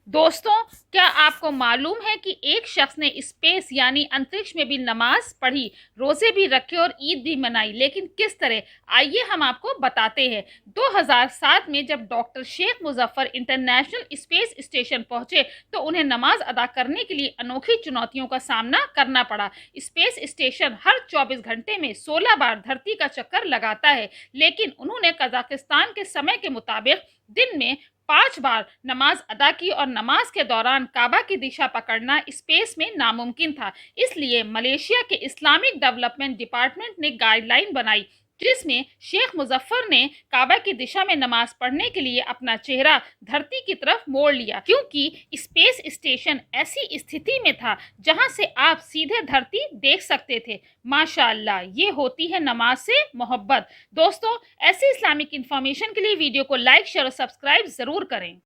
दोस्तों, क्या आपको मालूम है कि एक शख्स ने स्पेस यानी अंतरिक्ष में भी नमाज पढ़ी, रोजे भी रखे और ईद भी मनाई, लेकिन किस तरह? आइए हम आपको बताते हैं। 2007 में जब doctor Sheikh Muzaffar international space station पहुंचे तो उन्हें नमाज अदा करने के लिए अनोखी चुनौतियों का सामना करना पड़ा। स्पेस स्टेशन हर 24 घंटे में 16 बार धरती का चक्कर लगाता है, लेकिन उन्होंने कजाकिस्तान के समय के मुताबिक दिन में 5 बार नमाज अदा की और नमाज के दौरान काबा की दिशा पकड़ना स्पेस में नामुमकिन था। इसलिए मलेशिया के इस्लामिक डेवलपमेंट डिपार्टमेंट ने गाइडलाइन बनाई, जिसमें शेख मुजफ्फर ने काबा की दिशा में नमाज पढ़ने के लिए अपना चेहरा धरती की तरफ मोड़ लिया, क्योंकि स्पेस स्टेशन ऐसी स्थिति में था जहां से आप सीधे धरती देख सकते थे। माशाअल्लाह, ये होती है नमाज से मोहब्बत। दोस्तों, ऐसी इस्लामिक इन्फॉर्मेशन के लिए वीडियो को लाइक, शेयर और सब्सक्राइब ज़रूर करें।